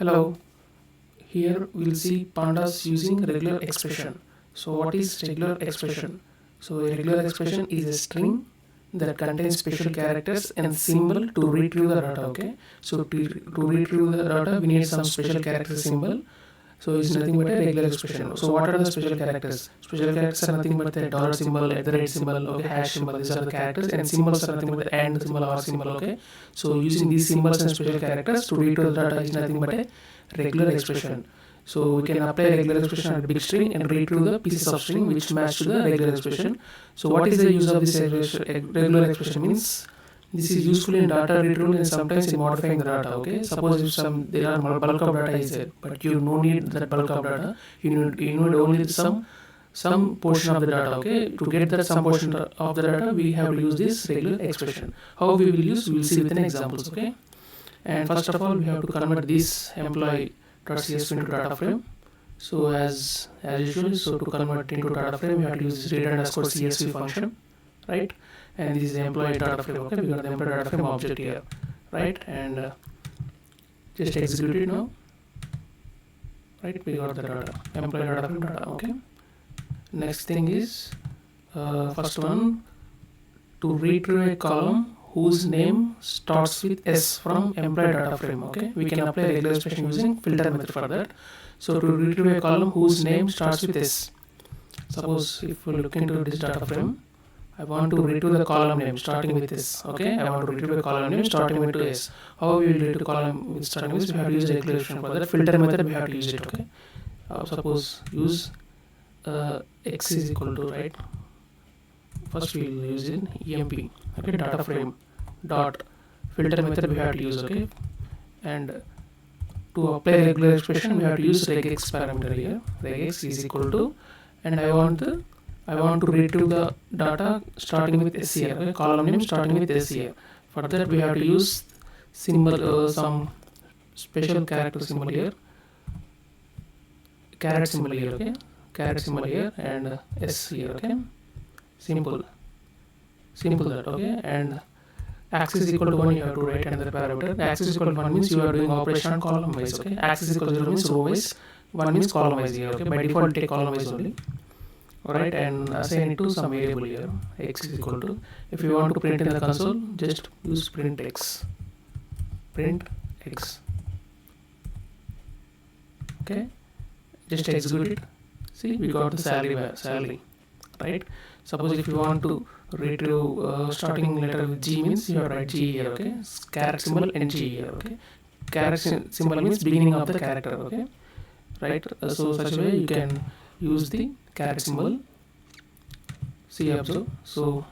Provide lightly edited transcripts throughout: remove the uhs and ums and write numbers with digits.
Hello, here we'll see pandas using regular expression. So what is regular expression? So a regular expression is a string that contains special characters and symbol to retrieve the data. Okay, so to retrieve the data we need some special character symbol. So it's nothing but a regular expression. So what are the special characters? Special characters are nothing but the dollar symbol, at the rate symbol, okay, hash symbol. These are the characters, and symbols are nothing but the and symbol or symbol. Okay, so using these symbols and special characters to retrieve the data is nothing but a regular expression. So we can apply regular expression on a big string and retrieve the pieces of string which match to the regular expression. So what is the use of this regular expression? Means this is useful in data retrieval and sometimes in modifying the data. Okay, suppose if there are bulk of data is there, but you no need that bulk of data. You need only some portion of the data. Okay, to get that some portion of the data, we have to use this regular expression. How we will use, we will see with an examples. Okay, and first of all, we have to convert this employee.csv into data frame. So as usual, so to convert into data frame, we have to use read_csv function, right? And this is the employee data frame. Okay, we got the employee data frame object here, right? And just execute it now, right? We got the data, employee data frame data. Okay, next thing is first one, to retrieve a column whose name starts with S from employee data frame. Okay, we can apply regular expression using filter method for that. So to retrieve a column whose name starts with S, suppose if we look into this data frame, I want to retrieve the column name starting with S. Okay, I want to retrieve a column name starting with S. How we will retrieve column with starting with S? We have to use regular expression for that. Filter method we have to use it. Okay, suppose use x is equal to, right, first we will use in emp. Okay, data frame dot filter method we have to use. Okay, and to apply regular expression we have to use regex parameter here. Regex is equal to, and I want to retrieve the data starting with S here. Okay, column name starting with S here. For that we have to use symbol, some special character symbol here, caret symbol here. Okay, caret symbol here and S here. Okay, simple that. Okay, and axis is equal to 1, you have to write another parameter. Axis is equal to 1 means you are doing operation on column wise. Okay, axis is equal to 0 means row wise, 1 means column wise here. Okay, by default take column wise only. Alright, and assign it to some variable here. X is equal to, if you want to print in the console, just use print x. Okay, just execute it. See, we got the salary, right? Suppose if you want to retrieve starting letter with G means you have to write G here. Okay, caret symbol and G here. Okay, caret symbol means beginning of the character. Okay, right? So such a way you can use the caret symbol. See, observe. So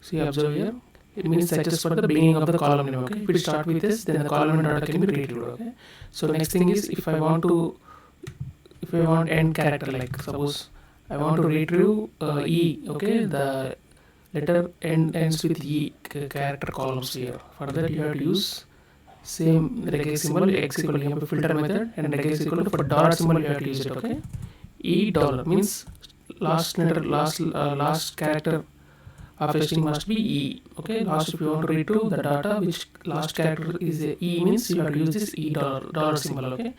see, observe here. It means that just for the beginning of the column name. Okay, if we start with this, then the column data can be retrieved. Okay, so next thing is if I want end character, like suppose I want to retrieve E. Okay, the letter ends with E character columns here. For that you have to use same regex symbol, x equal to filter method, and regex equal to, for dollar symbol you have to use it. Okay, E dollar means last character of a string must be E. Okay, last, if you want to retrieve the data which last character is a E means you have to use this E dollar symbol. Okay,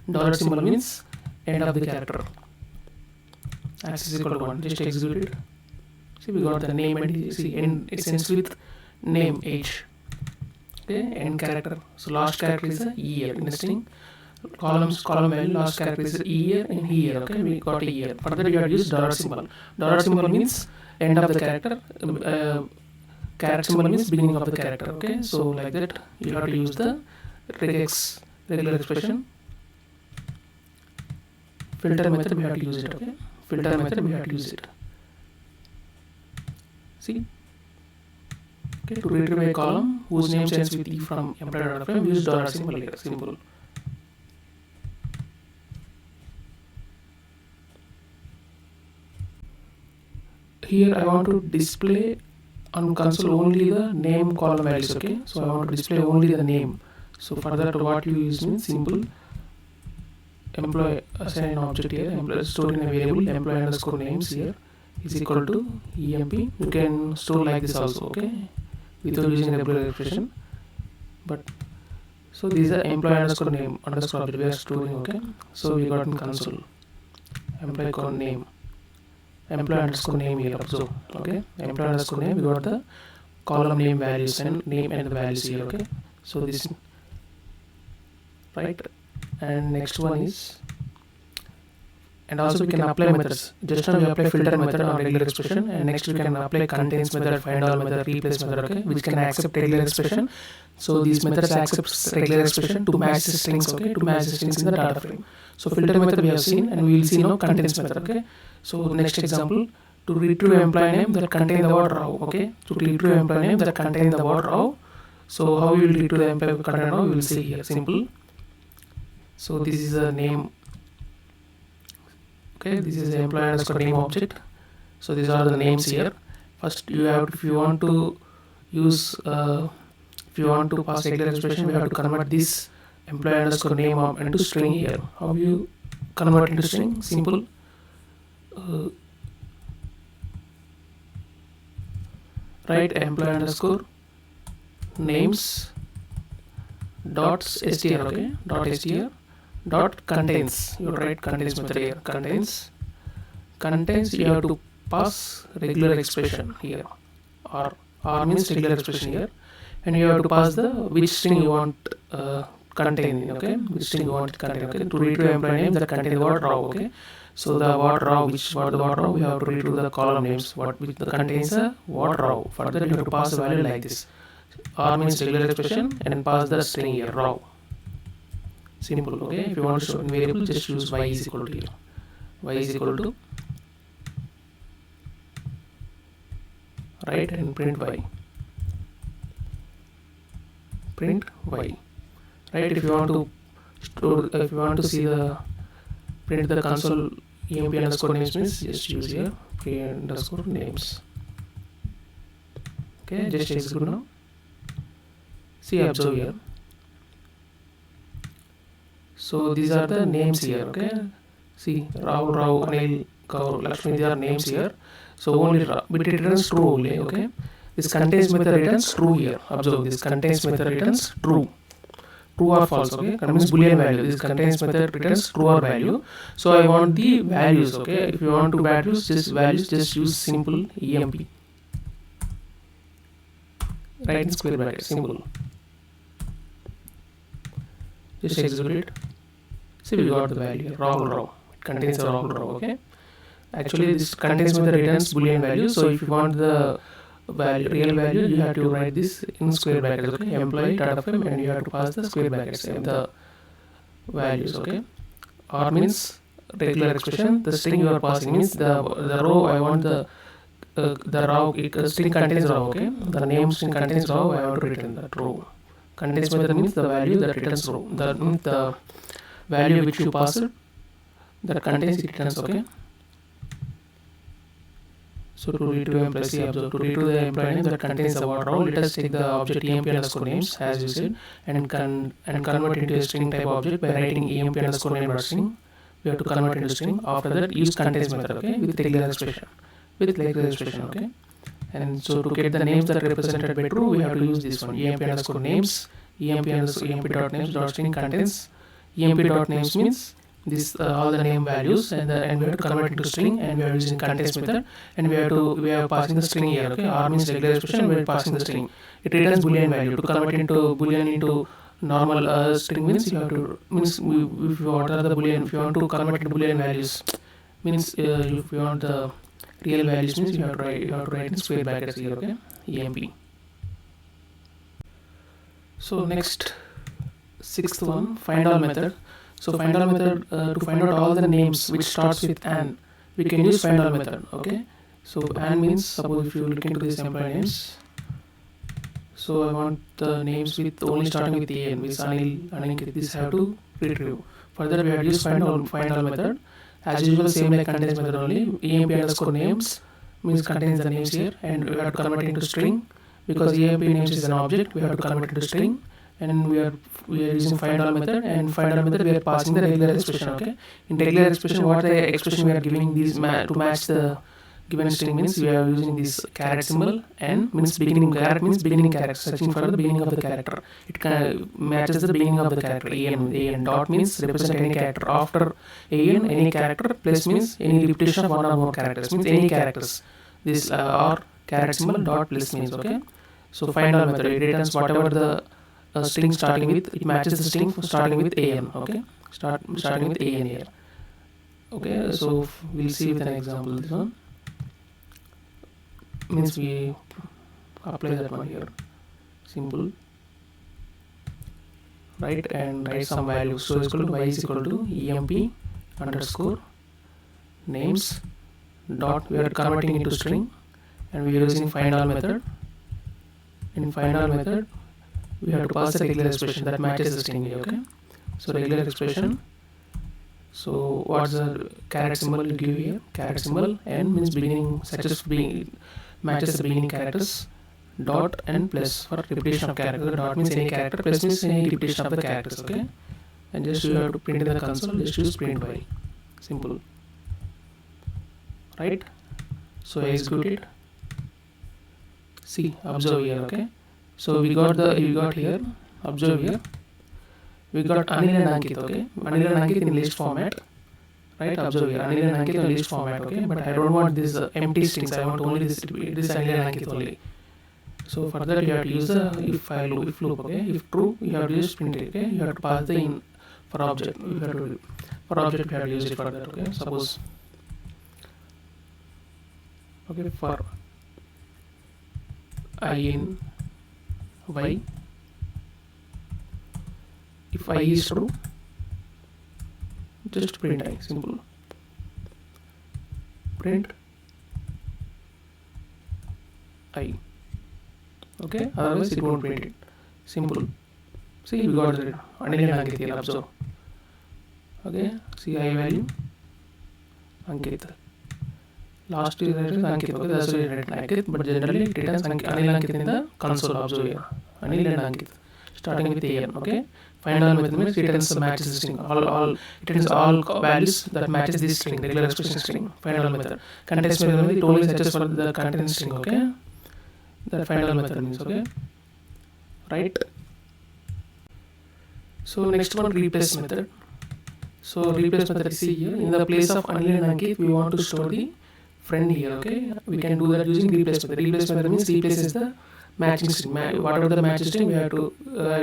dollar symbol means end of the character. Axis is equal to 1. Just execute it. See, we got the name and see, and it ends with name H. Okay, end character. So last character is a E here in the string. Column value, last character is a E here and here. Okay, we got a E here. Further you have to use dollar symbol. Dollar symbol means end of the character. Caret symbol means beginning of the character. Okay, so like that you have to use the regex regular expression. Filter method we have to use it. Okay, filter method we have to use it. See, okay, to retrieve a column whose name ends with E from employee data frame, use dollar symbol here. Simple. Here I want to display on console only the name column values. Okay, so I want to display only the name. So for that what you use means simple employee assign an object here, employee stored in a variable employee underscore names here is equal to emp. You can store like this also. Okay, without using regular expression. but so these are employee underscore name underscore object we are storing. Okay, so we got in console employee name, employee underscore name here. So okay, employee underscore name, we got the column name values and name and the values here. Okay, so this right, and next one is, and also we can apply methods. Just now we apply filter method on regular expression, and next we can apply contains method, find all method, replace method. Okay, which can accept regular expression. So these methods accepts regular expression to match the strings. Okay, to match the strings in the data frame. So filter method we have seen, and we will see now contains method. Okay, so next example, to retrieve employee name that contain the word raw. Okay, to retrieve employee name that contain the word raw. So how we will retrieve the employee content raw, we will see here. Simple. So this is a name. Okay, this is the employee underscore name object. So these are the names here. First you have to, if you want to use if you want to pass regular expression, we have to convert this employee underscore name into string here. How you convert into string? Simple. Write employee underscore names dot str. Okay, dot str dot contains. You write contains method here. Contains you have to pass regular expression here, or means regular expression here, and you have to pass the which string you want contain. Okay, which string you want to contain. Okay, to retrieve employee name that contain the word raw. Okay, so the word raw, which word the word raw, we have to retrieve the column names what which contains a word raw. For that you have to pass a value like this. R means regular expression and pass the string here raw. Simple. Okay, if you want to show in variable, just use y is equal to here. Y is equal to right and print y. Print y. Right. If you want to store, if you want to see the print the console emp underscore names means just use here p underscore names. Okay, just execute now. See, observe here. So these are the names here. Okay, see Rao, Anil, Kaur, Lakshmi, these are names here. So only bit returns true only. Okay, this contains method returns true here. Observe, this contains method returns true or false. Okay, that means boolean value. This contains method returns true or value. So I want the values. Okay, if you want to values, just use simple emp. Right in square bracket. Simple. Just execute it. See, we got the value raw. It contains a raw. Okay, actually this contains method returns boolean value. So if you want the value, real value, you have to write this in square brackets. Okay, employee data frame, and you have to pass the square brackets and the values. Okay, or means regular expression. The string you are passing means the row. I want the raw string contains raw. Okay, the name string contains raw. I have to return that row. Contains method means the value that returns row. That means the value which you passed that contains it returns. Okay. So to retrieve employee, observe, to retrieve the employee name that contains the word raw, let us take the object emp underscore names as you said and convert into a string type object by writing emp underscore name dot string. We have to convert into string. After that, use contains method. Okay, with regular expression. Okay. And so to get the names that are represented by true, we have to use this one emp underscore names, emp dot names dot string contains. Emp dot names means this all the name values, and we have to convert into string, and we are using contains method, and we are passing the string here. Okay, R means regular expression, we are passing the string. It returns boolean value. To convert into boolean into normal string means you have to if you what are the boolean, if you want to convert into boolean values means if you want the real values means you have to write in square brackets here. Okay, emp. So next, sixth one, find all method. So find all method, to find out all the names which starts with an, we can use find all method. Okay, so an means, suppose if you look into these employee names, so I want the names with only starting with an, with Anil, Aninkit, this have to retrieve. Further we have to use find all method. As usual, same like contains method only. Emp underscore names means contains the names here, and we have to convert it into string because emp names is an object. We have to convert it into string, and we are using find all method, and find all method we are passing the regular expression. Okay, in regular expression, what the expression we are giving these to match the given string means we are using this caret symbol, and means beginning, caret means beginning character, searching for the beginning of the character. It matches the beginning of the character. An dot means represent any character. After an, any character. Plus means any repetition of one or more characters, means any characters. This or caret symbol dot plus means, okay. So find all method, it returns whatever the string starting with, it matches the string starting with an, okay. Starting with an here. Okay, so we'll see with an example. This one means we apply that one here. Simple. Right, and write some value. So it's equal to y is equal to emp underscore names dot, we are converting into string, and we are using find all method. In find all method, we have to pass a regular expression that matches the string here, okay. So regular expression. So what's the caret symbol you give here? Caret symbol, n means beginning, such as being matches the beginning characters, dot and plus for repetition of character. Dot means any character, plus means any repetition of the characters, okay. And just you have to print in the console, just use print y. Simple. Right? So I execute it. See, observe here, okay. So we got here, observe here, we got Anil and Ankit, okay. Anil and Ankit in list format, right? Observe here, Anil and Ankit in list format, okay. But I don't want this empty strings, I want only this Anil and Ankit only. So for that you have to use the if loop, okay. If true, you have to use print it, okay. You have to pass the in for object. You have to use it for that, okay. Suppose, okay, for I in y, if I is true, just print I. Simple. Print I. Okay, otherwise it won't print it. Simple. See, we got the Anil and Ankit here, observe. Okay, see I value Ankit. Last is Ankit, okay, that's why I written Ankit, but generally it returns Anil and Ankit in the console. Observe here, Anil and Ankit, starting with an, okay. Find all method means returns the matches string. It returns all values that matches this string, regular expression string. Find all method. Contains method, it only searches for the content string, okay. That find all method means, okay. Right. So next one, replace method. So replace method is see here, in the place of Anil and Ankit, we want to store the friend here, okay. We can do that using replace method. Replace method means replaces the matching string. Whatever the matching string, we have to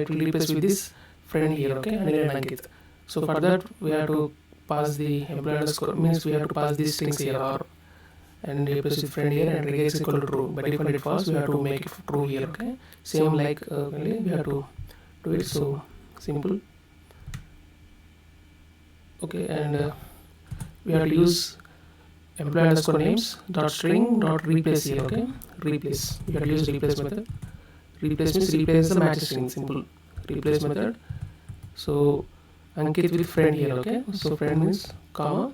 it will replace with this friend here, okay, Anil and Ankit. So for that we have to pass the employee underscore, means we have to pass these strings here, or and replace with friend here, and regex is equal to true. By default it false, we have to make it true here, okay. Same like we have to do it. So simple. Okay, and we have to use employee underscore names dot string dot replace here, okay. Replace, we have to use replace method. Replace means replace the match string. Simple. Replace method. So Ankit with friend here, okay. So friend means comma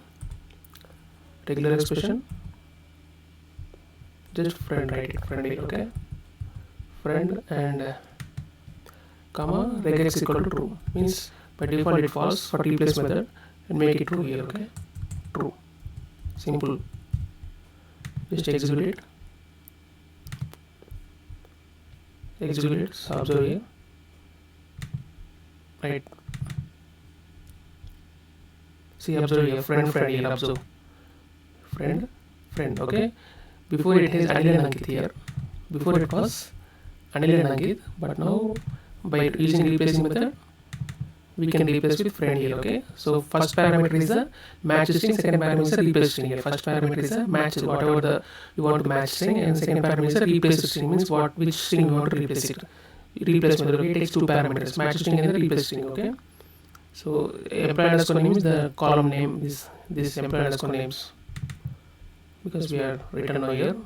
regular expression, just friend, write it friend here, okay. Friend and comma regex equal to true, means by default it false for replace method, and make it true here, okay. True. Simple. Just execute it. Execute it. Observe here. Right. See, observe here. Friend here. Observe. Friend. Okay. Before it is Anil and Ankit here. Before it was Anil and Ankit, but now by using replacing method, we can replace with friend here, okay. So first parameter is the match string, second parameter is the replace string here. First parameter is the match, whatever the you want to match string, and second parameter is the replace string, means which string you want to replace it. Replace method, okay, it takes two parameters, match string and the replace string, okay. So employee underscore name is the column name, is this employee underscore names, because we are written over here,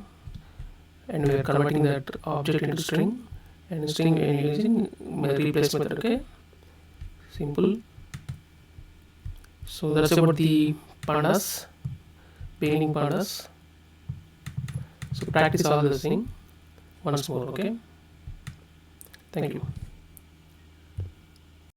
and we are converting that object into string, and string and using replace method, okay. Simple. So that's about the pandas, beginning pandas. So practice all this thing once more, okay. Thank you.